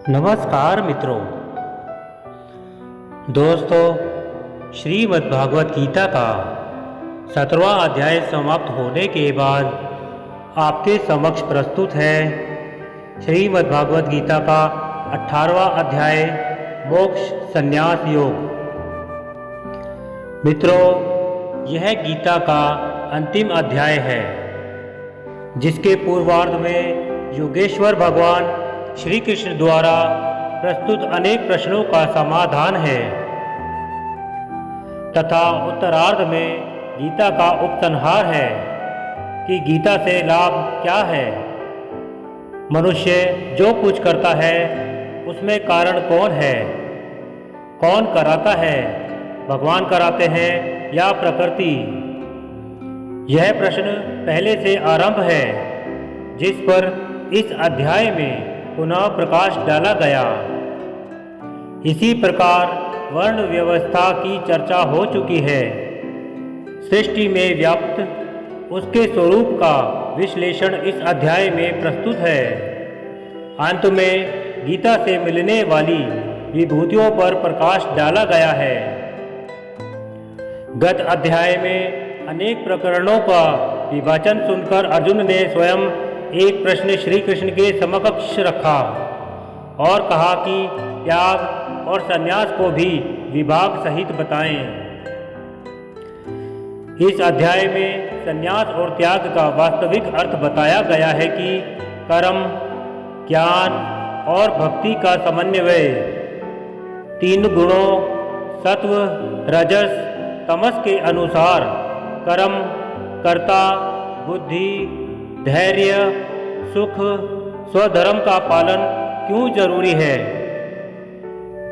नमस्कार मित्रों। दोस्तों, श्रीमद् भागवत गीता का 17वां अध्याय समाप्त होने के बाद आपके समक्ष प्रस्तुत है श्रीमद् भागवत गीता का 18वां अध्याय मोक्ष संन्यास योग। मित्रों, यह गीता का अंतिम अध्याय है जिसके पूर्वार्ध में योगेश्वर भगवान श्री कृष्ण द्वारा प्रस्तुत अनेक प्रश्नों का समाधान है तथा उत्तरार्ध में गीता का उपसंहार है कि गीता से लाभ क्या है। मनुष्य जो कुछ करता है उसमें कारण कौन है, कौन कराता है, भगवान कराते हैं या प्रकृति। यह प्रश्न पहले से आरंभ है जिस पर इस अध्याय में पुनः प्रकाश डाला गया। इसी प्रकार वर्ण व्यवस्था की चर्चा हो चुकी है। सृष्टि में व्याप्त उसके स्वरूप का विश्लेषण इस अध्याय में प्रस्तुत है। अंत में गीता से मिलने वाली विभूतियों पर प्रकाश डाला गया है। गत अध्याय में अनेक प्रकरणों का विभाजन सुनकर अर्जुन ने स्वयं एक प्रश्न श्री कृष्ण के समकक्ष रखा और कहा कि त्याग और संन्यास को भी विभाग सहित बताएं। इस अध्याय में संन्यास और त्याग का वास्तविक अर्थ बताया गया है कि कर्म, ज्ञान और भक्ति का समन्वय तीन गुणों सत्व, रजस, तमस के अनुसार कर्म, कर्ता, बुद्धि, धैर्य, सुख, स्वधर्म का पालन क्यों जरूरी है।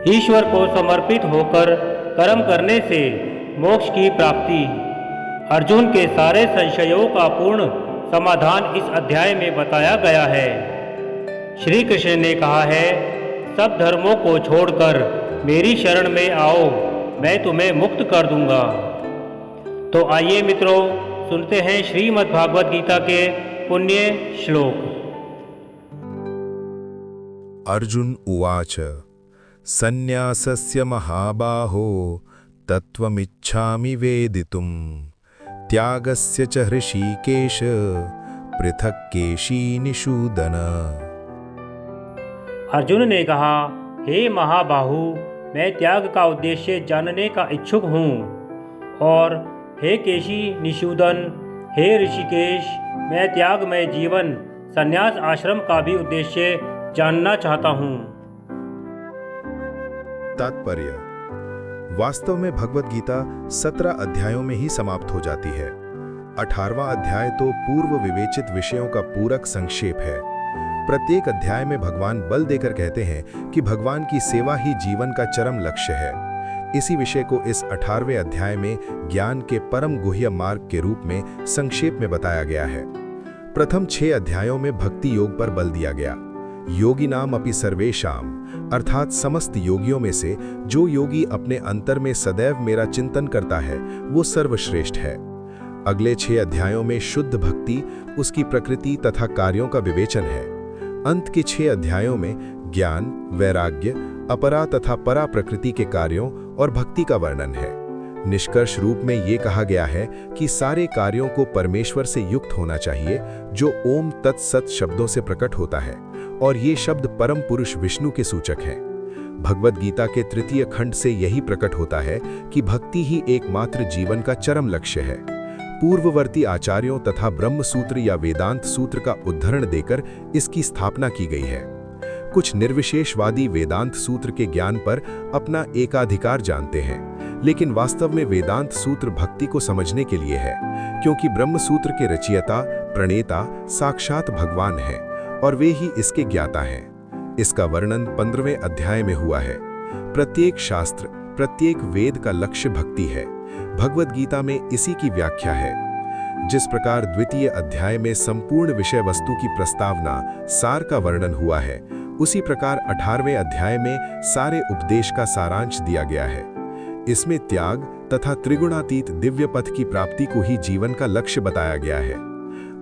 ईश्वर को समर्पित होकर कर्म करने से मोक्ष की प्राप्ति। अर्जुन के सारे संशयों का पूर्ण समाधान इस अध्याय में बताया गया है। श्री कृष्ण ने कहा है, सब धर्मों को छोड़कर मेरी शरण में आओ, मैं तुम्हें मुक्त कर दूंगा। तो आइए मित्रों, सुनते हैं श्रीमद् भागवत गीता के पुण्य श्लोक। अर्जुन उवाच सन्न्यासस्य महाबाहो तत्त्वमिच्छामि वेदितुम् त्यागस्य च हृषीकेश पृथक् केशिनिषूदन। अर्जुन ने कहा, हे महाबाहु, मैं त्याग का उद्देश्य जानने का इच्छुक हूँ। और हे केशी निषूदन, हे ऋषिकेश, मैं त्यागमय जीवन संन्यास आश्रम का भी उद्देश्य जानना चाहता हूँ। तात्पर्य: वास्तव में भगवत गीता 17 अध्यायों में ही समाप्त हो जाती है। 18वां अध्याय तो पूर्व विवेचित विषयों का पूरक संक्षेप है। प्रत्येक अध्याय में भगवान बल देकर कहते हैं कि भगवान की सेवा ही जीवन का चरम लक्ष्य है। इसी विषय को इस 18वें अध्याय में ज्ञान के परम गुह्य मार्ग के रूप में संक्षेप में बताया गया है। प्रथम 6 अध्यायों में भक्ति योग पर बल दिया गया। योगी नाम अपि सर्वेशाम, अर्थात समस्त योगियों में से जो योगी अपने अंतर में सदैव मेरा चिंतन करता है वो सर्वश्रेष्ठ है। अगले 6 अध्यायों में शुद्ध भक्ति, उसकी प्रकृति तथा कार्यों का विवेचन है। अंत के 6 अध्यायों में ज्ञान, वैराग्य, अपरा तथा परा प्रकृति के कार्यों और भक्ति का वर्णन है। निष्कर्ष रूप में ये कहा गया है कि सारे कार्यों को परमेश्वर से युक्त होना चाहिए, जो ओम तत्सत शब्दों से प्रकट होता है, और ये शब्द परम पुरुष विष्णु के सूचक हैं। भगवत गीता के 3 खंड से यही प्रकट होता है कि भक्ति ही एकमात्र जीवन का चरम लक्ष्य है। पूर्ववर्ती आचार्यों तथा ब्रह्म सूत्र या वेदांत सूत्र का उद्धरण देकर इसकी स्थापना की गई है। कुछ निर्विशेषवादी वेदांत सूत्र के ज्ञान पर अपना एकाधिकार जानते हैं, लेकिन वास्तव में वेदांत सूत्र भक्ति को समझने के लिए है, क्योंकि ब्रह्म सूत्र के रचयिता, प्रणेता साक्षात भगवान हैं और वे ही इसके ज्ञाता हैं। इसका वर्णन 15वें अध्याय में हुआ है। प्रत्येक शास्त्र, प्रत्येक वेद का लक्ष्य भक्ति है। भगवत गीता में इसी की व्याख्या है। जिस प्रकार द्वितीय अध्याय में संपूर्ण विषय वस्तु की प्रस्तावना, सार का वर्णन हुआ है, उसी प्रकार 18वें अध्याय में सारे उपदेश का सारांश दिया गया है। इसमें त्याग तथा त्रिगुणातीत दिव्य पथ की प्राप्ति को ही जीवन का लक्ष्य बताया गया है।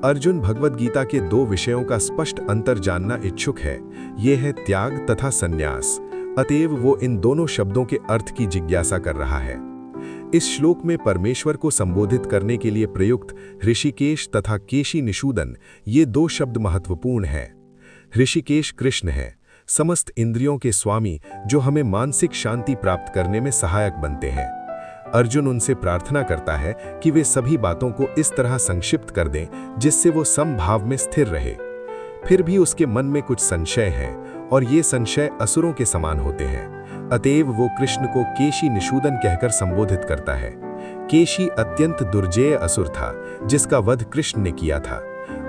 अर्जुन भगवद गीता के दो विषयों का स्पष्ट अंतर जानना इच्छुक है, ये है त्याग तथा संन्यास। अतएव वो इन दोनों शब्दों के अर्थ की जिज्ञासा कर रहा है। इस श्लोक में परमेश्वर को संबोधित करने के लिए प्रयुक्त ऋषिकेश तथा केशी निषूदन, ये दो शब्द महत्वपूर्ण हैं। ऋषिकेश कृष्ण है, समस्त इंद्रियों के स्वामी, जो हमें मानसिक शांति प्राप्त करने में सहायक बनते हैं। अर्जुन उनसे प्रार्थना करता है कि वे सभी बातों को इस तरह संक्षिप्त कर दें जिससे वो समभाव में स्थिर रहे। फिर भी उसके मन में कुछ संशय हैं और ये संशय असुरों के समान होते हैं। अतएव वो कृष्ण को केशी निषूदन कहकर संबोधित करता है। केशी अत्यंत दुर्जेय असुर था जिसका वध कृष्ण ने किया था।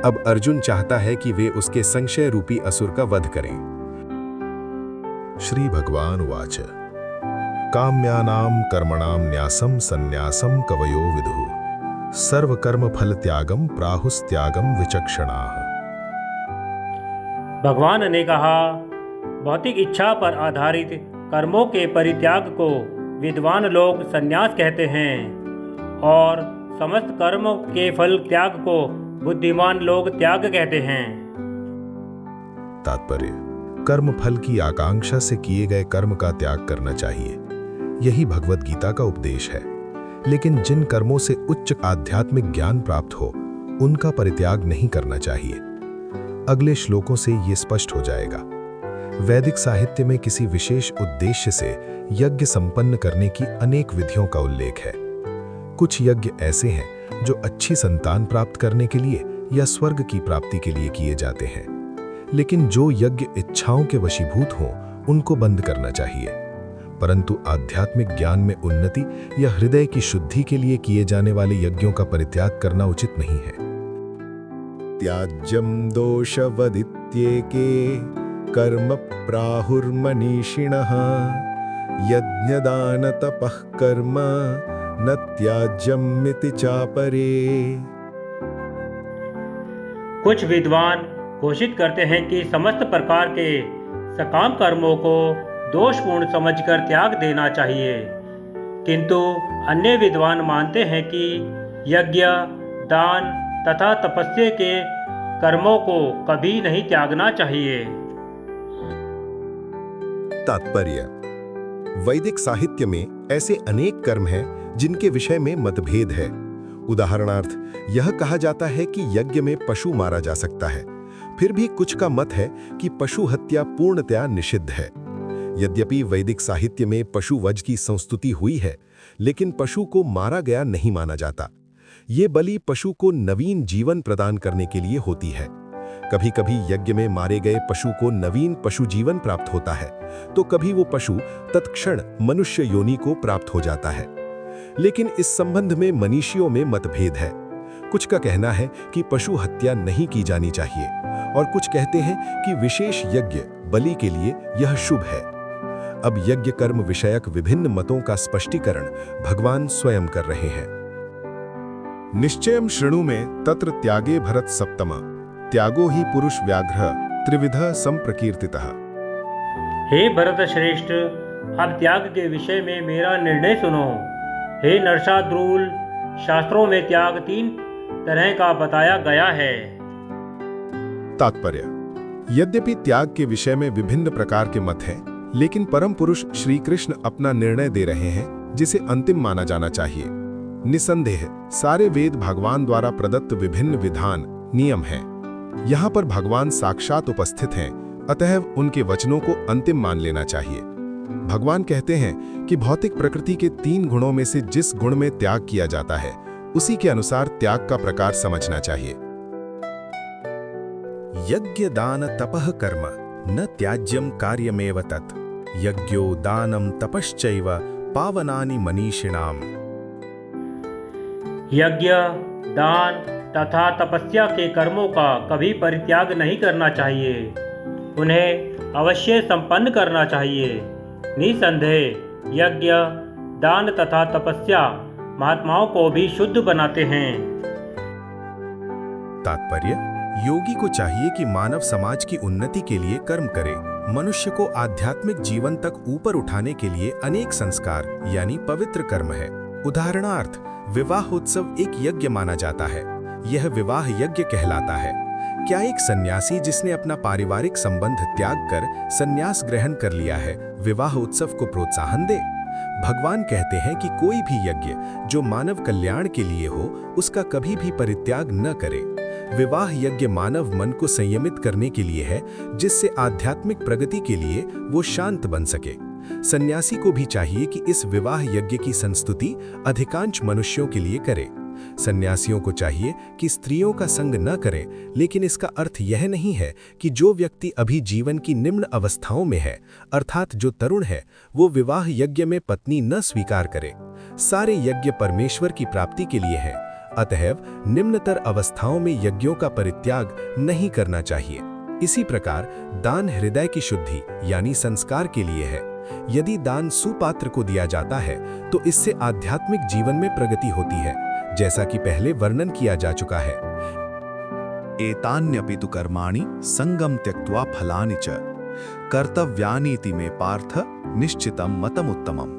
अब अर्जुन चाहता है कि वे उसके संशय रूपी असुर का वध करें। श्री भगवान उवाच काम्यानां कर्मणां न्यासं संन्यासं कवयो विदुः सर्वकर्म फल त्यागम प्राहुस्त्यागम विचक्षणाः। भगवान ने कहा, भौतिक इच्छा पर आधारित कर्मों के परित्याग को विद्वान लोग संन्यास कहते हैं और समस्त कर्म के फल त्याग को बुद्धिमान लोग त्याग कहते हैं। तात्पर्य, कर्म फल की आकांक्षा से किए गए कर्म का त्याग करना चाहिए, यही भगवद गीता का उपदेश है। लेकिन जिन कर्मों से उच्च आध्यात्मिक ज्ञान प्राप्त हो, उनका परित्याग नहीं करना चाहिए। अगले श्लोकों से ये स्पष्ट हो जाएगा। वैदिक साहित्य में किसी विशेष उद्देश्य से यज्ञ संपन्न करने की अनेक विधियों का उल्लेख है। कुछ यज्ञ ऐसे हैं जो अच्छी संतान प्राप्त करने के लिए या स्वर्ग की प्राप्ति के लिए किए जाते हैं, लेकिन जो यज्ञ इच्छाओं के वशीभूत हों, उनको बंद करना चाहिए। परंतु आध्यात्मिक ज्ञान में उन्नति या हृदय की शुद्धि के लिए किए जाने वाले यज्ञों का परित्याग करना उचित नहीं है। त्याज्यम दोषवदित्येके कर्म प्राहुर्मनीषिणः यज्ञदान तपः कर्म न त्याज्यमिति चापरे। कुछ विद्वान घोषित करते हैं कि समस्त प्रकार के सकाम कर्मों को दोषपूर्ण समझकर त्याग देना चाहिए, किंतु अन्य विद्वान मानते हैं कि यज्ञ, दान तथा तपस्या के कर्मों को कभी नहीं त्यागना चाहिए। तात्पर्य, वैदिक साहित्य में ऐसे अनेक कर्म हैं जिनके विषय में मतभेद है। उदाहरणार्थ, यह कहा जाता है कि यज्ञ में पशु मारा जा सकता है, फिर भी कुछ का मत है कि पशु हत्या पूर्णतया निषिद्ध है। यद्यपि वैदिक साहित्य में पशु वध की संस्तुति हुई है, लेकिन पशु को मारा गया नहीं माना जाता। ये बलि पशु को नवीन जीवन प्रदान करने के लिए होती है। कभी कभी यज्ञ में मारे गए पशु को नवीन पशु जीवन प्राप्त होता है, तो कभी वो पशु तत्क्षण मनुष्य योनि को प्राप्त हो जाता है। लेकिन इस संबंध में मनीषियों में मतभेद है। कुछ का कहना है कि पशु हत्या नहीं की जानी चाहिए और कुछ कहते हैं कि विशेष यज्ञ बलि के लिए यह शुभ है। अब यज्ञ कर्म विषयक विभिन्न मतों का स्पष्टीकरण भगवान स्वयं कर रहे हैं। निश्चयं शृणु में तत्र त्यागे भरत सप्तम त्यागो ही पुरुष व्याघ्र त्रिविध संप्रकीर्तितः। हे भरत श्रेष्ठ, अब त्याग के विषय में मेरा निर्णय सुनो। हे नरशार्दूल, शास्त्रों में त्याग 3 तरह का बताया गया है। तात्पर्य, यद्यपि त्याग के विषय में विभिन्न प्रकार के मत हैं, लेकिन परम पुरुष श्री कृष्ण अपना निर्णय दे रहे हैं जिसे अंतिम माना जाना चाहिए। निसंदेह सारे वेद भगवान द्वारा प्रदत्त विभिन्न विधान नियम हैं। यहाँ पर भगवान साक्षात उपस्थित हैं, अतएव उनके वचनों को अंतिम मान लेना चाहिए। भगवान कहते हैं कि भौतिक प्रकृति के 3 गुणों में से जिस गुण में त्याग किया जाता है, उसी के अनुसार त्याग का प्रकार समझना चाहिए। यज्ञ दान तपः कर्म न त्याज्यम कार्यमेव तत् यज्ञो दानम तपश्चैव पावनानि मनीषिणाम्। यज्ञ, दान तथा तपस्या के कर्मों का कभी परित्याग नहीं करना चाहिए, उन्हें अवश्य संपन्न करना चाहिए। निसंदेह यज्ञ, दान तथा तपस्या महात्माओं को भी शुद्ध बनाते हैं। तात्पर्य, योगी को चाहिए कि मानव समाज की उन्नति के लिए कर्म करे। मनुष्य को आध्यात्मिक जीवन तक ऊपर उठाने के लिए अनेक संस्कार यानी पवित्र कर्म है। उदाहरणार्थ, विवाहोत्सव एक यज्ञ माना जाता है। यह विवाह यज्ञ कहलाता है। क्या एक सन्यासी जिसने अपना पारिवारिक संबंध त्याग कर सन्यास ग्रहण कर लिया है, विवाह उत्सव को प्रोत्साहन दे? भगवान कहते हैं कि कोई भी यज्ञ जो मानव कल्याण के लिए हो, उसका कभी भी परित्याग न करे। विवाह यज्ञ मानव मन को संयमित करने के लिए है, जिससे आध्यात्मिक प्रगति के लिए वो शांत बन सके। सन्यासी को भी चाहिए कि इस विवाह यज्ञ की संस्तुति अधिकांश मनुष्यों के लिए करे। सन्यासियों को चाहिए कि स्त्रियों का संग न करें, लेकिन इसका अर्थ यह नहीं है कि जो व्यक्ति अभी जीवन की निम्न अवस्थाओं में है, अर्थात जो तरुण है, वो विवाह यज्ञ में पत्नी न स्वीकार करे। सारे यज्ञ परमेश्वर की प्राप्ति के लिए हैं, अतएव निम्नतर अवस्थाओं में यज्ञों का परित्याग नहीं करना चाहिए। इसी प्रकार दान हृदय की शुद्धि यानी संस्कार के लिए है। यदि दान सुपात्र को दिया जाता है तो इससे आध्यात्मिक जीवन में प्रगति होती है, जैसा कि पहले वर्णन किया जा चुका है। एतान्यपि तु कर्माणि संगम त्यक्त्वा फलानि च कर्तव्यानीति में पार्थ निश्चितम मतमुत्तमम।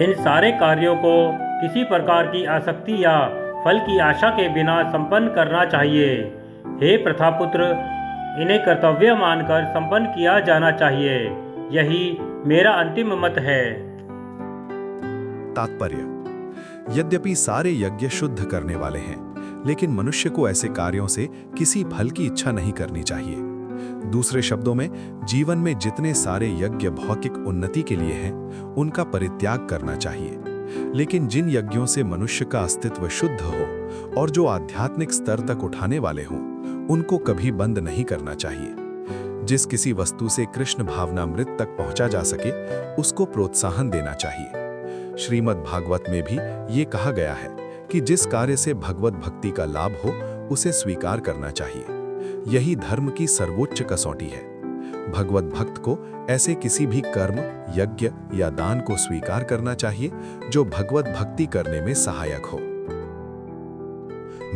इन सारे कार्यों को किसी प्रकार की आसक्ति या फल की आशा के बिना संपन्न करना चाहिए। हे प्रथापुत्र, इन्हें कर्तव्य मानकर संपन्न किया जाना चाहिए। यही मेरा अंतिम मत है। तात्पर्य: यद्यपि सारे यज्ञ शुद्ध करने वाले हैं, लेकिन मनुष्य को ऐसे कार्यों से किसी फल की इच्छा नहीं करनी चाहिए। दूसरे शब्दों में, जीवन में जितने सारे यज्ञ भौतिक उन्नति के लिए हैं, उनका परित्याग करना चाहिए। लेकिन जिन यज्ञों से मनुष्य का अस्तित्व शुद्ध हो और जो आध्यात्मिक स्तर तक उठाने वाले हों, उनको कभी बंद नहीं करना चाहिए। जिस किसी वस्तु से कृष्ण भावनामृत तक पहुंचा जा सके, उसको प्रोत्साहन देना चाहिए। श्रीमद् भागवत में भी ये कहा गया है कि जिस कार्य से भगवत भक्ति का लाभ हो, उसे स्वीकार करना चाहिए। यही धर्म की सर्वोच्च कसौटी है। भगवत भक्त को ऐसे किसी भी कर्म, यज्ञ या दान को स्वीकार करना चाहिए जो भगवत भक्ति करने में सहायक हो।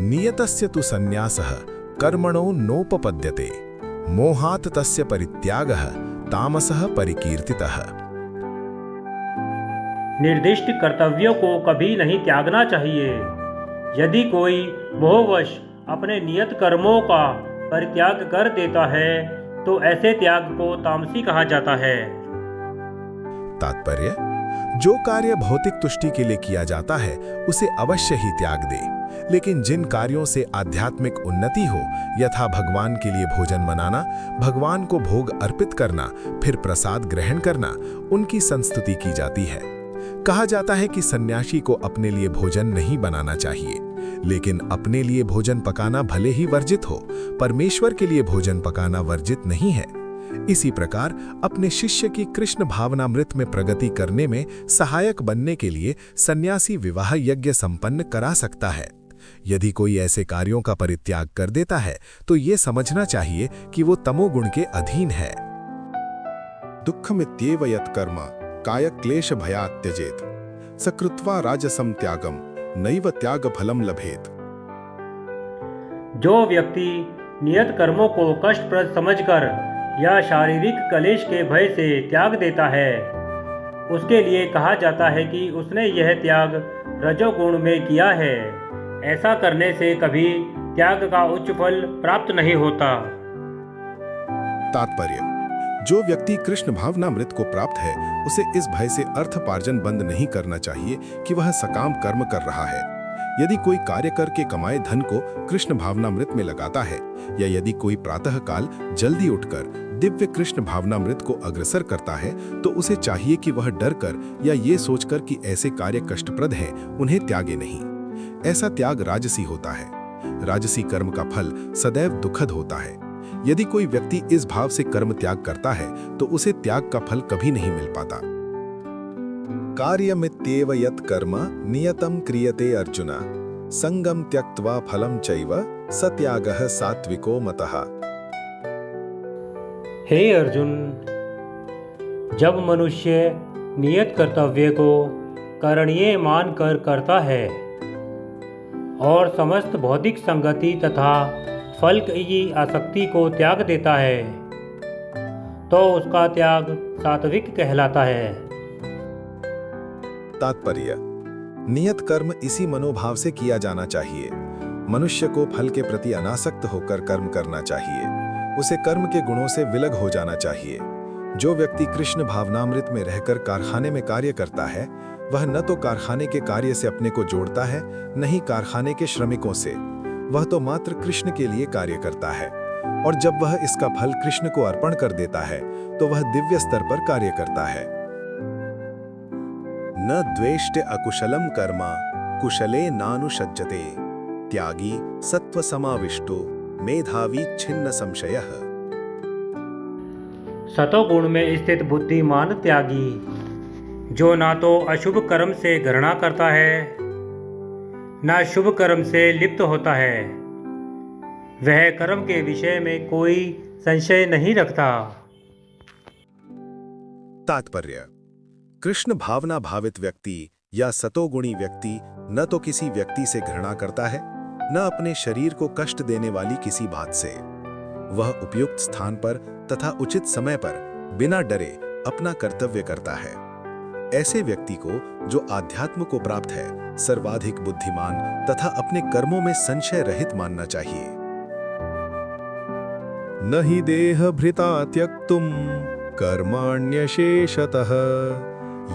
नियतस्य तु संन्यासः कर्मणो नोपपद्यते, मोहात् तस्य परित्यागः तामसः परिकीर्तितः। निर्दिष्ट कर्तव्यों को कभी नहीं त्यागना चाहिए। यदि कोई मोहवश अपने नियत कर्मों का परित्याग कर देता है तो ऐसे त्याग को तामसी कहा जाता है। तात्पर्य: जो कार्य भौतिक तुष्टि के लिए किया जाता है उसे अवश्य ही त्याग दे, लेकिन जिन कार्यों से आध्यात्मिक उन्नति हो, यथा भगवान के लिए भोजन बनाना, भगवान को भोग अर्पित करना, फिर प्रसाद ग्रहण करना, उनकी संस्तुति की जाती है। कहा जाता है कि सन्यासी को अपने लिए भोजन नहीं बनाना चाहिए, लेकिन अपने लिए भोजन पकाना भले ही वर्जित हो, परमेश्वर के लिए भोजन पकाना वर्जित नहीं है। इसी प्रकार अपने शिष्य की कृष्ण भावनामृत में प्रगति करने में सहायक बनने के लिए सन्यासी विवाह यज्ञ संपन्न करा सकता है। यदि कोई ऐसे कार्यों का परित्याग कर देता है तो ये समझना चाहिए कि वो तमोगुण के अधीन है। दुःखमित्येव यत्कर्म काय क्लेश भयात् त्यजेत, सकृत्वा राजसं त्यागम नैव त्याग फलम लभेत। जो व्यक्ति नियत कर्मों को कष्टप्रद समझकर या शारीरिक कलेश के भय से त्याग देता है, उसके लिए कहा जाता है कि उसने यह त्याग रजोगुण में किया है। ऐसा करने से कभी त्याग का उच्च फल प्राप्त नहीं होता। तात्पर्य: जो व्यक्ति कृष्ण भावनामृत को प्राप्त है, उसे इस भय से अर्थपार्जन बंद नहीं करना चाहिए कि वह सकाम कर्म कर रहा है। यदि कोई कार्य करके कमाए धन को कृष्ण भावनामृत में लगाता है, या यदि कोई प्रातः काल जल्दी उठकर दिव्य कृष्ण भावनामृत को अग्रसर करता है, तो उसे चाहिए कि वह डर कर या ये सोचकर कि ऐसे कार्य कष्टप्रद हैं, उन्हें त्यागे नहीं। ऐसा त्याग राजसी होता है। राजसी कर्म का फल सदैव दुखद होता है। यदि कोई व्यक्ति इस भाव से कर्म त्याग करता है तो उसे त्याग का फल कभी नहीं मिल पाता। कार्यमित्येव यत् कर्म नियतं क्रियते अर्जुन, संगम त्यक्त्वा फलं चैव स त्यागः सात्विको मतः। हे अर्जुन, जब मनुष्य नियत कर्तव्य को करणीय मानकर करता है और समस्त भौतिक संगति तथा फल की आसक्ति को त्याग देता है, तो उसका त्याग सात्विक कहलाता है। तात्पर्य: नियत कर्म इसी मनोभाव से किया जाना चाहिए। मनुष्य को फल के प्रति अनासक्त होकर कर्म करना चाहिए। उसे कर्म के गुणों से विलग हो जाना चाहिए। जो व्यक्ति कृष्ण भावनामृत में रहकर कारखाने में कार्य करता है, वह न तो कारखाने के कार्य से अपने को जोड़ता है, न ही कारखाने के श्रमिकों से। वह तो मात्र कृष्ण के लिए कार्य करता है, और जब वह इसका फल कृष्ण को अर्पण कर देता है तो वह दिव्य स्तर पर कार्य करता है। न द्वेष्ट अकुशलम कर्मा कुशले नानुषज्जते, त्यागी सत्व समाविष्टो मेधावी छिन्न संशयः। सतोगुण में स्थित बुद्धिमान त्यागी, जो ना तो अशुभ कर्म से घृणा करता है, ना शुभ कर्म से लिप्त होता है, वह कर्म के विषय में कोई संशय नहीं रखता। तात्पर्य: कृष्ण भावना भावित व्यक्ति या सतोगुणी व्यक्ति न तो किसी व्यक्ति से घृणा करता है, न अपने शरीर को कष्ट देने वाली किसी बात से। वह उपयुक्त स्थान पर तथा उचित समय पर बिना डरे अपना कर्तव्य करता है। ऐसे व्यक्ति को, जो आध्यात्म को प्राप्त है, सर्वाधिक बुद्धिमान तथा अपने कर्मों में संशय रहित मानना चाहिए। न हि देह भृता त्यक्तुम कर्माण्यशेषतः,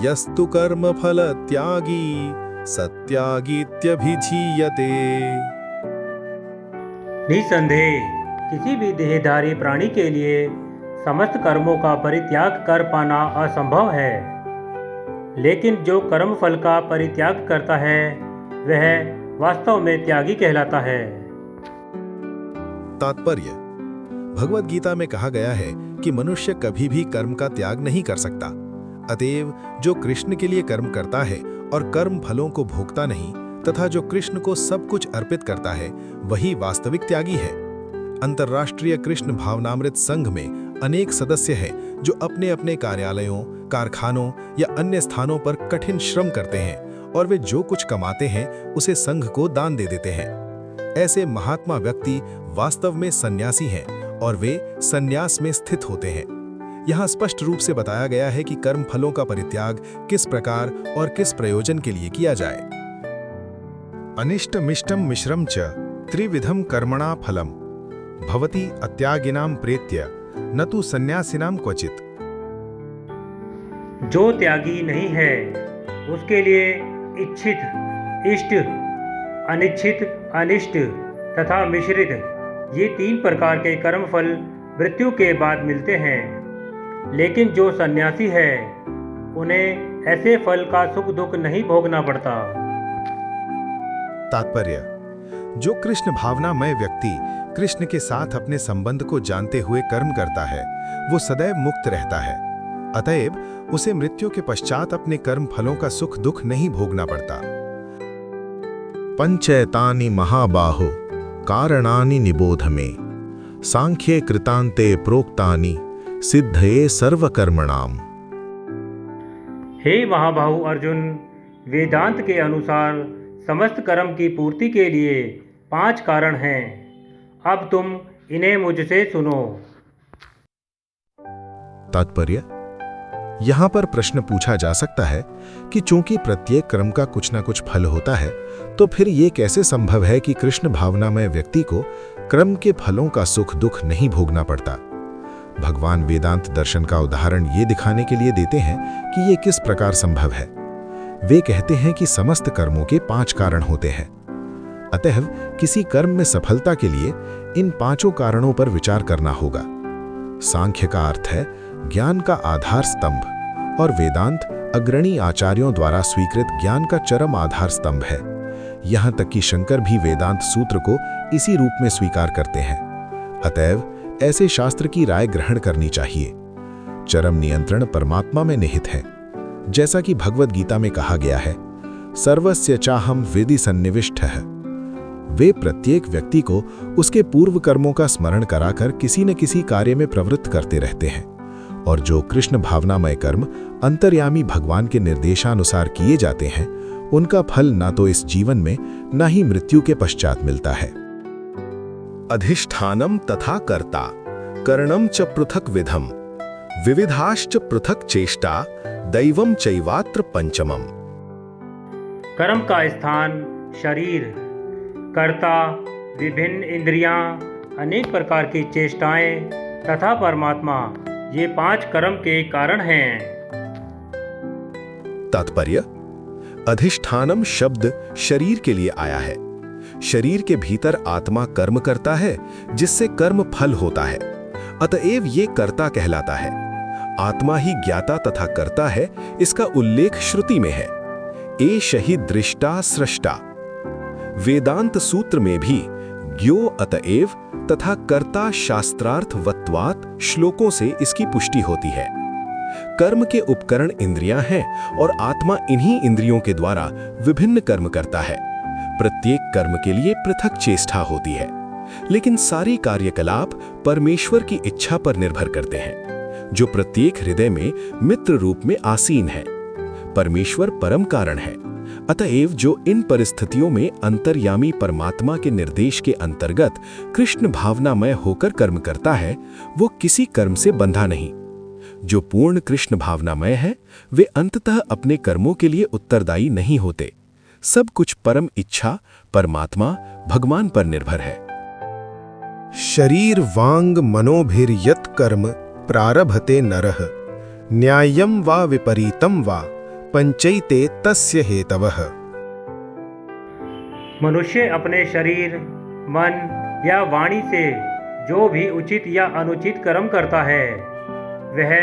यस्तु कर्म फल त्यागी सत्यागीत्यभिधीयते। निसंदेह किसी भी देहधारी प्राणी के लिए समस्त कर्मों का परित्याग कर पाना असंभव है, लेकिन जो कर्म फल का परित्याग करता है वह वास्तव में त्यागी कहलाता है। तात्पर्य: भगवद गीता में कहा गया है कि मनुष्य कभी भी कर्म का त्याग नहीं कर सकता। अतएव जो कृष्ण के लिए कर्म करता है और कर्म फलों को भोगता नहीं तथा जो कृष्ण को सब कुछ अर्पित करता है, वही वास्तविक त्यागी है। अंतर्राष्ट्रीय कृष्ण भावनामृत संघ में अनेक सदस्य हैं जो अपने अपने कार्यालयों, कारखानों या अन्य स्थानों पर कठिन श्रम करते हैं, और वे जो कुछ कमाते हैं उसे संघ को दान दे देते हैं। ऐसे महात्मा व्यक्ति वास्तव में सन्यासी हैं और वे सन्यास में स्थित होते हैं। यहाँ स्पष्ट रूप से बताया गया है कि कर्म फलों का परित्याग किस प्रकार और किस प्रयोजन के लिए किया जाए। अनिष्ट मिष्टम मिश्रम च त्रिविधम कर्मणा फलम भवति अत्यागिनां प्रेत्य न तु सन्यासिनां क्वचित। जो त्यागी नहीं है उसके लिए इच्छित, इष्ट, अनिच्छित, अनिष्ट तथा मिश्रित, ये 3 प्रकार के कर्मफल मृत्यु के बाद मिलते हैं। लेकिन जो सन्यासी है उन्हें ऐसे फल का सुख दुख नहीं भोगना पड़ता। तात्पर्य: जो कृष्ण भावनामय व्यक्ति कृष्ण के साथ अपने संबंध को जानते हुए कर्म करता है, वो सदैव मुक्त रहता है। अतएव उसे मृत्यु के पश्चात अपने कर्म फलों का सुख दुख नहीं भोगना पड़ता। पंचैतानि महाबाहो कारणानि निबोध में, सांख्ये कृतान्ते प्रोक्तानि सिद्धये सर्वकर्मणाम। हे महाबाहु अर्जुन, वेदांत के अनुसार समस्त कर्म की पूर्ति के लिए 5 कारण हैं। अब तुम इन्हें मुझसे सुनो। तात्पर्य: यहाँ पर प्रश्न पूछा जा सकता है कि चूंकि प्रत्येक कर्म का कुछ न कुछ फल होता है, तो फिर ये कैसे संभव है कि कृष्ण भावनामय व्यक्ति को कर्म के फलों का सुख दुख नहीं भोगना पड़ता। भगवान वेदांत दर्शन का उदाहरण ये दिखाने के लिए देते हैं कि ये किस प्रकार संभव है। वे कहते हैं कि समस्त कर्मों के 5 कारण होते हैं। अतः किसी कर्म में सफलता के लिए इन 5 कारणों पर विचार करना होगा। सांख्य का अर्थ है ज्ञान का आधार स्तंभ, और वेदांत अग्रणी आचार्यों द्वारा स्वीकृत ज्ञान का चरम आधार स्तंभ है। यहाँ तक कि शंकर भी वेदांत सूत्र को इसी रूप में स्वीकार करते हैं। अतएव ऐसे शास्त्र की राय ग्रहण करनी चाहिए। चरम नियंत्रण परमात्मा में निहित है। जैसा कि भगवद गीता में कहा गया है, सर्वस्य चाहम विधि सन्निविष्टः। वे प्रत्येक व्यक्ति को उसके पूर्व कर्मों का स्मरण कराकर किसी न किसी कार्य में प्रवृत्त करते रहते हैं, और जो कृष्ण भावनामय कर्म अंतर्यामी भगवान के निर्देशानुसार किए जाते हैं, उनका फल ना तो इस जीवन में ना ही मृत्यु के पश्चात मिलता है। अधिष्ठानम तथा कर्ता कर्णम च पृथक विधम विविधाश्च पृथक चेष्टा दैवम चैवात्र पंचमम। कर्म का स्थान शरीर, कर्ता, विभिन्न इंद्रियां, अनेक प्रकार की चेष्टाएं तथा परमात्मा, ये 5 कर्म के कारण हैं। तात्पर्य: अधिष्ठानम शब्द शरीर के लिए आया है। शरीर के भीतर आत्मा कर्म करता है, जिससे कर्म फल होता है। अतएव ये कर्ता कहलाता है। आत्मा ही ज्ञाता तथा कर्ता है, इसका उल्लेख श्रुति में है। एष हि दृष्टा सृष्टा। वेदांत सूत्र में भी ज्ञो अतएव तथा कर्ता शास्त्रार्थवत्वात् श्लोकों से इसकी पुष्टि होती है। कर्म के उपकरण इंद्रियां हैं और आत्मा इन्हीं इंद्रियों के द्वारा विभिन्न कर्म करता है। प्रत्येक कर्म के लिए पृथक चेष्टा होती है, लेकिन सारी कार्यकलाप परमेश्वर की इच्छा पर निर्भर करते हैं, जो प्रत्येक हृदय में मित्र रूप में आसीन है। परमेश्वर परम कारण है। अतएव जो इन परिस्थितियों में अंतर्यामी परमात्मा के निर्देश के अंतर्गत कृष्ण भावनामय होकर कर्म करता है, वो किसी कर्म से बंधा नहीं। जो पूर्ण कृष्ण भावनामय है, वे अंततः अपने कर्मों के लिए उत्तरदायी नहीं होते। सब कुछ परम इच्छा परमात्मा भगवान पर निर्भर है। शरीर वांग मनोभिर्यत् कर्म प्रारभते नरः न्याय्यं वा विपरीतं वा पंचैते तस्य हेतवः। मनुष्य अपने शरीर, मन या वाणी से जो भी उचित या अनुचित कर्म करता है, वह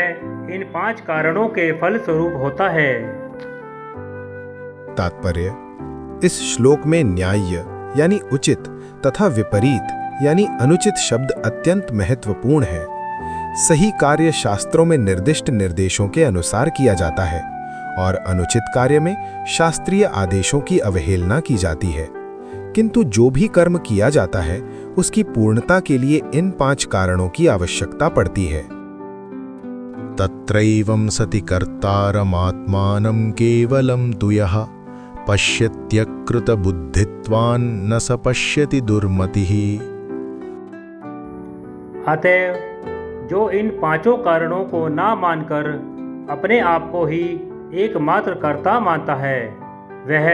इन 5 कारणों के फल स्वरूप होता है। तात्पर्य: इस श्लोक में न्याय्य यानी उचित तथा विपरीत यानी अनुचित शब्द अत्यंत महत्वपूर्ण है। सही कार्य शास्त्रों में निर्दिष्ट निर्देशों के अनुसार किया जाता है और अनुचित कार्य में शास्त्रीय आदेशों की अवहेलना की जाती है। किंतु जो भी कर्म किया जाता है, उसकी पूर्णता के लिए इन 5 कारणों की आवश्यकता पड़ती है। तत्रैवं सति कर्तारमात्मानं केवलं तु यः पश्यत्यकृत बुद्धित्वान् न स पश्यति दुर्मतिः। अतएव जो इन 5 कारणों को ना मानकर अपने आप को ही एकमात्र कर्ता मानता है, वह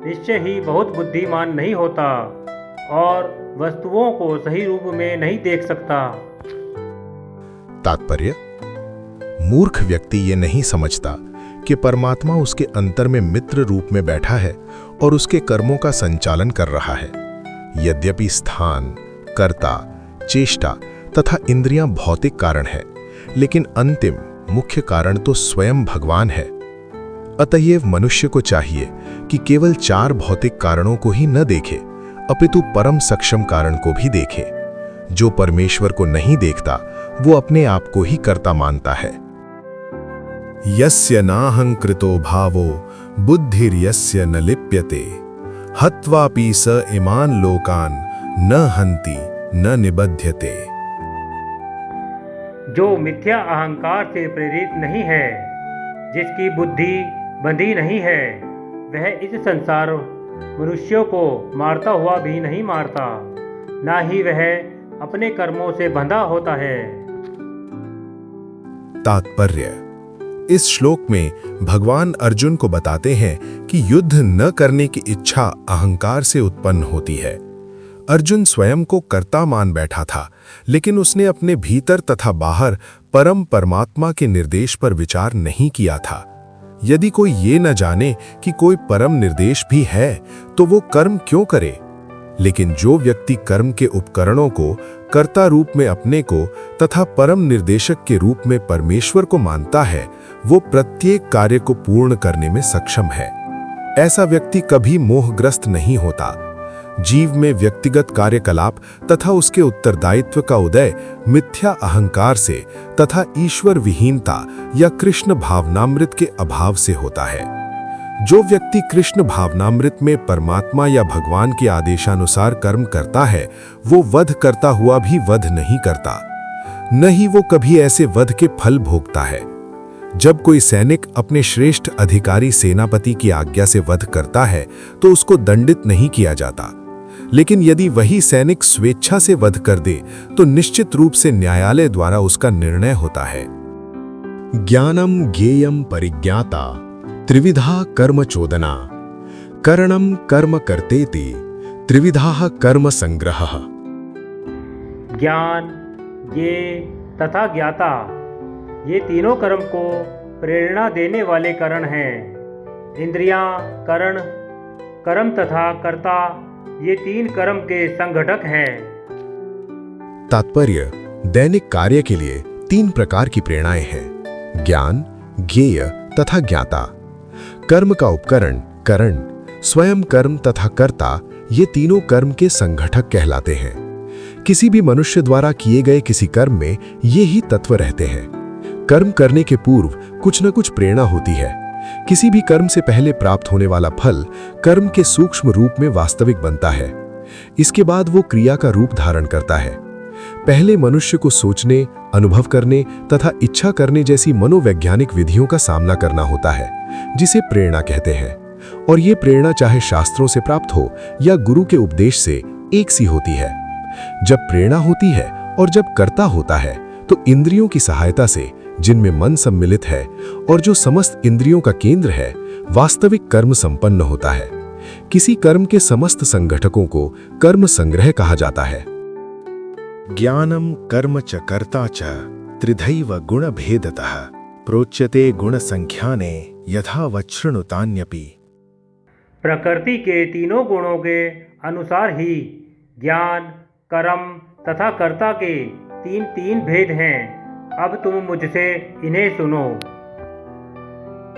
निश्चय ही बहुत बुद्धिमान नहीं होता और वस्तुओं को सही रूप में नहीं देख सकता। तात्पर्य: मूर्ख व्यक्ति ये नहीं समझता कि परमात्मा उसके अंतर में मित्र रूप में बैठा है और उसके कर्मों का संचालन कर रहा है। यद्यपि स्थान, कर्ता, चेष्टा तथा इंद्रियां भौतिक कारण है, लेकिन अंतिम मुख्य कारण तो स्वयं भगवान है। अतएव मनुष्य को चाहिए कि केवल 4 भौतिक कारणों को ही न देखे, अपितु परम सक्षम कारण को भी देखे। जो परमेश्वर को नहीं देखता, वो अपने आप को ही कर्ता मानता है। यस्य नाहंकृतो भावो बुद्धिर्यस्य न लिप्यते हत्वापि स इमान लोकान न हन्ति न निबध्यते। जो मिथ्या अहंकार से प्रेरित नहीं है, जिसकी बुद्धि बंधी नहीं है, वह इस संसार मनुष्यों को मारता हुआ भी नहीं मारता, ना ही वह अपने कर्मों से बंधा होता है। तात्पर्य: इस श्लोक में भगवान अर्जुन को बताते हैं कि युद्ध न करने की इच्छा अहंकार से उत्पन्न होती है। अर्जुन स्वयं को कर्ता मान बैठा था, लेकिन उसने अपने भीतर तथा बाहर परम परमात्मा के निर्देश पर विचार नहीं किया था। यदि कोई ये न जाने कि कोई परम निर्देश भी है, तो वो कर्म क्यों करे? लेकिन जो व्यक्ति कर्म के उपकरणों को कर्ता रूप में अपने को तथा परम निर्देशक के रूप में परमेश्वर को मानता है, वो प्रत्येक कार्य को पूर्ण करने में सक्षम है। ऐसा व्यक्ति कभी मोहग्रस्त नहीं होता। जीव में व्यक्तिगत कार्यकलाप तथा उसके उत्तरदायित्व का उदय मिथ्या अहंकार से तथा ईश्वर विहीनता या कृष्ण भावनामृत के अभाव से होता है। जो व्यक्ति कृष्ण भावनामृत में परमात्मा या भगवान के आदेशानुसार कर्म करता है, वो वध करता हुआ भी वध नहीं करता, न ही वो कभी ऐसे वध के फल भोगता है। जब कोई सैनिक अपने श्रेष्ठ अधिकारी सेनापति की आज्ञा से वध करता है, तो उसको दंडित नहीं किया जाता। लेकिन यदि वही सैनिक स्वेच्छा से वध कर दे, तो निश्चित रूप से न्यायालय द्वारा उसका निर्णय होता है। ज्ञानम ज्ञेयम परिज्ञाता त्रिविधा कर्म चोदना करणम कर्म कर्तेति त्रिविधाः कर्म संग्रहः। ज्ञान, ज्ञेय तथा ज्ञाता, ये तीनों कर्म को प्रेरणा देने वाले करण हैं। इंद्रियां, करण, कर्म तथा कर्ता, ये तीन कर्म के संघटक हैं। तात्पर्य: दैनिक कार्य के लिए तीन प्रकार की प्रेरणाएं हैं: ज्ञान, ज्ञेय तथा ज्ञाता। कर्म का उपकरण करण, स्वयं कर्म तथा कर्ता, ये तीनों कर्म के संघटक कहलाते हैं। किसी भी मनुष्य द्वारा किए गए किसी कर्म में ये ही तत्व रहते हैं। कर्म करने के पूर्व कुछ न कुछ प्रेरणा होती है। किसी भी कर्म से पहले प्राप्त होने वाला फल कर्म के सूक्ष्म रूप में वास्तविक बनता है। इसके बाद वो क्रिया का रूप धारण करता है। पहले मनुष्य को सोचने, अनुभव करने तथा इच्छा करने जैसी मनोवैज्ञानिक विधियों का सामना करना होता है, जिसे प्रेरणा कहते हैं। और ये प्रेरणा चाहे शास्त्रों से प्राप्त हो या गुरु के उपदेश से, एक सी होती है। जब प्रेरणा होती है और जब कर्ता होता है तो इंद्रियों की सहायता से, जिनमें मन सम्मिलित है और जो समस्त इंद्रियों का केंद्र है, वास्तविक कर्म संपन्न होता है। किसी कर्म के समस्त संघटकों को कर्म संग्रह कहा जाता है। ज्ञानम कर्म च कर्ता च त्रिधैव गुण भेदतः प्रोच्यते गुण संख्याने यथा वच्छृणुतान्यपि। प्रकृति के तीनों गुणों के अनुसार ही ज्ञान, कर्म तथा कर्ता के तीन तीन भेद हैं। अब तुम मुझसे इन्हें सुनो।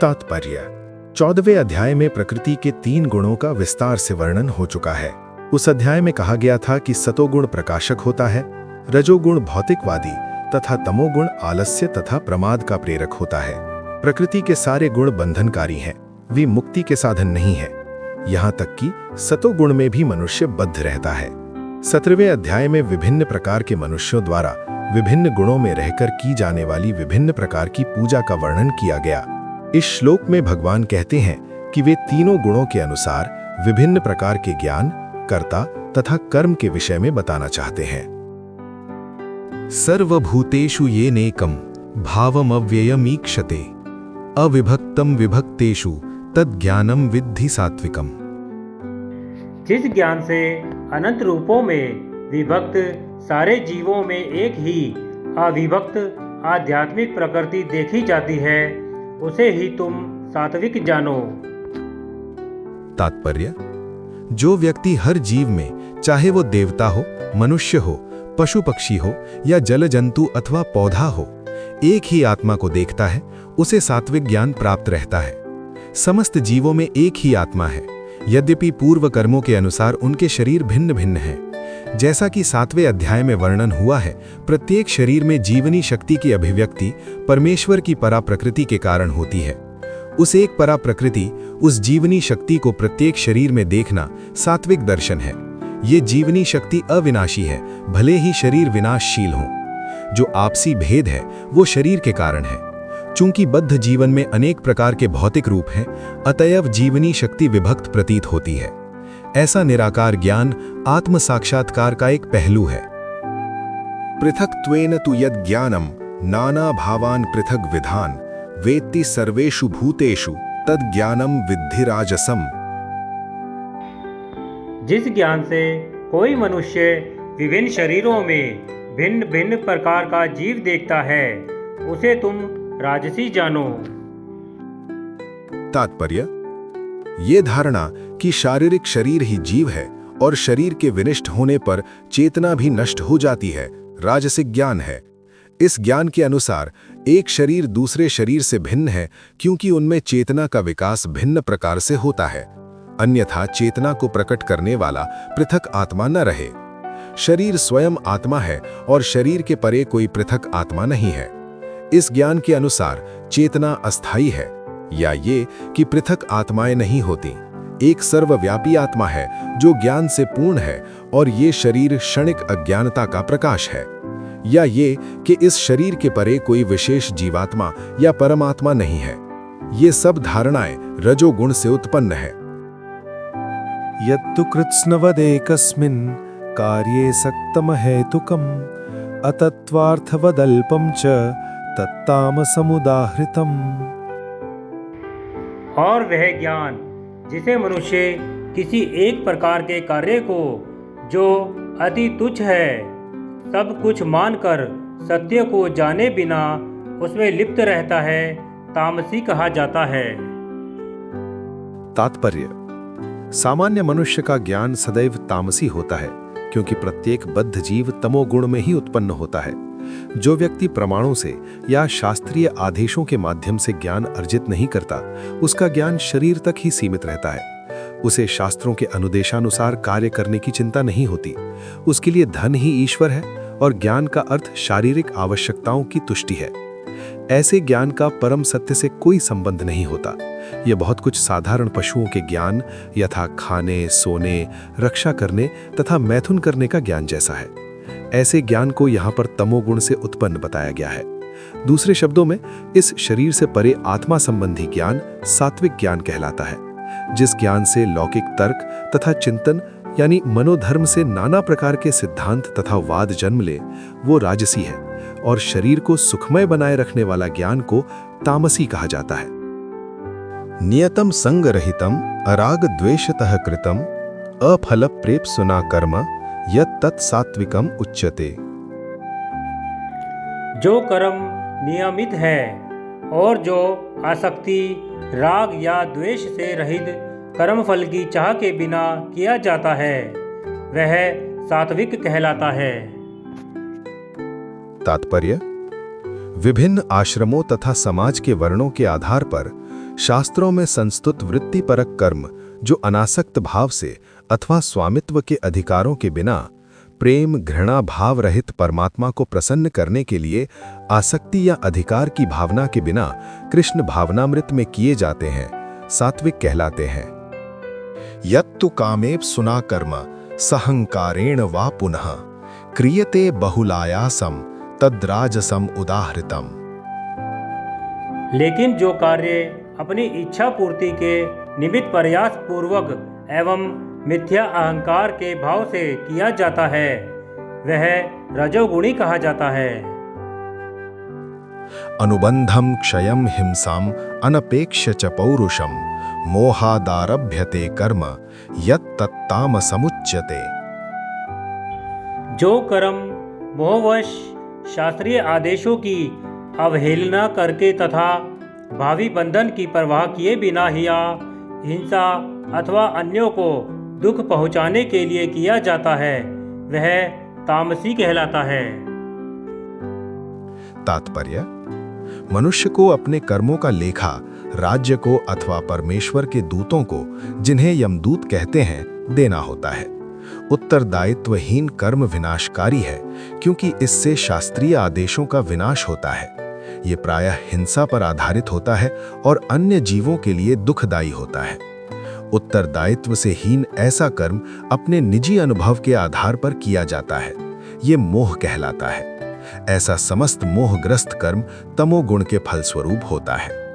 तात्पर्य: 14वें अध्याय में प्रकृति के तीन गुणों का विस्तार से वर्णन हो चुका है। उस अध्याय में कहा गया था कि सतोगुण प्रकाशक होता है, रजोगुण भौतिकवादी तथा तमोगुण आलस्य तथा प्रमाद का प्रेरक होता है। प्रकृति के सारे गुण बंधनकारी हैं, वे मुक्ति के साधन नहीं है। यहाँ तक कि सतोगुण में भी मनुष्य बद्ध रहता है। 17वें अध्याय में विभिन्न प्रकार के मनुष्यों द्वारा विभिन्न गुणों में रहकर की जाने वाली विभिन्न प्रकार की पूजा का वर्णन किया गया। इस श्लोक में भगवान कहते हैं कि वे तीनों गुणों के अनुसार विभिन्न प्रकार के ज्ञान, कर्ता तथा कर्म के विषय में बताना चाहते हैं। सर्वभूतेषु येनेकं भावमव्ययमीक्षते अविभक्तं विभक्तेषु तद्ज्ञानं विद्धि सात्विकम्। जिस ज्ञान से अनंत रूपों में विभक्त सारे जीवों में एक ही अविभक्त आध्यात्मिक प्रकृति देखी जाती है, उसे ही तुम सात्विक जानो। तात्पर्य: जो व्यक्ति हर जीव में, चाहे वो देवता हो, मनुष्य हो, पशु पक्षी हो या जल जंतु अथवा पौधा हो, एक ही आत्मा को देखता है, उसे सात्विक ज्ञान प्राप्त रहता है। समस्त जीवों में एक ही आत्मा है, यद्यपि पूर्व कर्मों के अनुसार उनके शरीर भिन्न भिन्न हैं। जैसा कि 7वें अध्याय में वर्णन हुआ है, प्रत्येक शरीर में जीवनी शक्ति की अभिव्यक्ति परमेश्वर की परा प्रकृति के कारण होती है। उस एक परा प्रकृति, उस जीवनी शक्ति को प्रत्येक शरीर में देखना सात्विक दर्शन है। ये जीवनी शक्ति अविनाशी है, भले ही शरीर विनाशशील हो। जो आपसी भेद है वो शरीर के कारण है। चूंकि बद्ध जीवन में अनेक प्रकार के भौतिक रूप हैं, अतएव जीवनी शक्ति विभक्त प्रतीत होती है। ऐसा निराकार ज्ञान आत्म साक्षात्कार का एक पहलू है। पृथक्त्वेन तु यद् ज्ञानम नाना भावान पृथक विधान वेत्ति सर्वेषु भूतेषु तद् ज्ञानम विद्धि राजसम। जिस ज्ञान से कोई मनुष्य विभिन्न शरीरों में भिन्न भिन्न प्रकार का जीव देखता है, उसे तुम राजसी जानो। तात्पर्य: ये धारणा कि शारीरिक शरीर ही जीव है और शरीर के विनिष्ट होने पर चेतना भी नष्ट हो जाती है, राजसिक ज्ञान है। इस ज्ञान के अनुसार एक शरीर दूसरे शरीर से भिन्न है, क्योंकि उनमें चेतना का विकास भिन्न प्रकार से होता है। अन्यथा चेतना को प्रकट करने वाला पृथक आत्मा न रहे। शरीर स्वयं आत्मा है और शरीर के परे कोई पृथक आत्मा नहीं है। इस ज्ञान के अनुसार चेतना अस्थायी है, या ये कि पृथक आत्माएं नहीं होती। एक सर्वव्यापी आत्मा है जो ज्ञान से पूर्ण है, और ये शरीर क्षणिक अज्ञानता का प्रकाश है। या ये कि इस शरीर के परे कोई विशेष जीवात्मा या परमात्मा नहीं है। ये सब धारणाएं रजोगुण से उत्पन्न है। यत्तु कृत्स्नवदेकस्मिन् कार्ये सक्तमहेतुकम् अतत्वार्थवदल्पं च तत्तामसमुदाहृतम्। और वह ज्ञान जिसे मनुष्य किसी एक प्रकार के कार्य को जो अति तुच्छ है सब कुछ मानकर सत्य को जाने बिना उसमें लिप्त रहता है, तामसी कहा जाता है। तात्पर्य: सामान्य मनुष्य का ज्ञान सदैव तामसी होता है, क्योंकि प्रत्येक बद्ध जीव तमोगुण में ही उत्पन्न होता है। जो व्यक्ति प्रमाणों से या शास्त्रीय आदेशों के माध्यम से ज्ञान अर्जित नहीं करता, उसका ज्ञान शरीर तक ही सीमित रहता है। उसे शास्त्रों के अनुदेशानुसार कार्य करने की चिंता नहीं होती। उसके लिए धन ही ईश्वर है और ज्ञान का अर्थ शारीरिक आवश्यकताओं की तुष्टि है। ऐसे ज्ञान का परम सत्य से कोई संबंध नहीं होता। यह बहुत कुछ साधारण पशुओं के ज्ञान यथा खाने, सोने, रक्षा करने तथा मैथुन करने का ज्ञान जैसा है। ऐसे ज्ञान को यहाँ पर तमोगुण से उत्पन्न बताया गया है। दूसरे शब्दों में, इस शरीर से परे आत्मा संबंधी ज्ञान सात्विक ज्ञान कहलाता है। जिस ज्ञान से लौकिक तर्क तथा चिंतन यानी मनोधर्म से नाना प्रकार के सिद्धांत तथा वाद जन्म ले, वो राजसी है, और शरीर को सुखमय बनाए रखने वाला ज्ञान को तामसी कहा जाता है। नियतम संग रहितम अराग द्वेषतः कृतम अफल प्रेप्सुना कर्म यत् तत्सात्विकम उच्यते। जो कर्म नियमित है और जो आसक्ति, राग या द्वेष से रहित कर्मफल की चाह के बिना किया जाता है, वह सात्विक कहलाता है। तात्पर्य: विभिन्न आश्रमों तथा समाज के वर्णों के आधार पर शास्त्रों में संस्तुत वृत्तिपरक कर्म जो अनासक्त भाव से अथवा स्वामित्व के अधिकारों के बिना प्रेम घृणा भाव रहित परमात्मा को प्रसन्न करने के लिए आसक्ति या अधिकार की भावना के बिना कृष्ण भावनामृत में किए जाते हैं, सात्विक कहलाते हैं। यत्तु कामेव सुना कर्म सहंकारेण वा पुनः क्रियते बहुलायासम तद्राजसम उदाहृतम। लेकिन जो कार्य अपनी इच्छा पूर्ति के निमित्त प्रयास पूर्वक एवं मिथ्या अहंकार के भाव से किया जाता है, वह रजोगुणी कहा जाता है। अनुबंधम क्षयम हिंसाम अनपेक्ष्य च पौरुषम मोहादारभ्यते कर्म यत् तत्तामसमुच्यते। जो कर्म मोहवश शास्त्रीय आदेशों की अवहेलना करके तथा भावी बंधन की परवाह किए बिना ही या हिंसा अथवा अन्यों को दुख पहुंचाने के लिए किया जाता है, वह तामसी कहलाता है। तात्पर्य: मनुष्य को अपने कर्मों का लेखा राज्य को अथवा परमेश्वर के दूतों को, जिन्हें यमदूत कहते हैं, देना होता है। उत्तरदायित्वहीन कर्म विनाशकारी है, क्योंकि इससे शास्त्रीय आदेशों का विनाश होता है। ये प्रायः हिंसा पर आधारित होता है और अन्य जीवों के लिए दुखदायी होता है। उत्तरदायित्व से हीन ऐसा कर्म अपने निजी अनुभव के आधार पर किया जाता है, ये मोह कहलाता है। ऐसा समस्त मोहग्रस्त कर्म तमोगुण के फलस्वरूप होता है।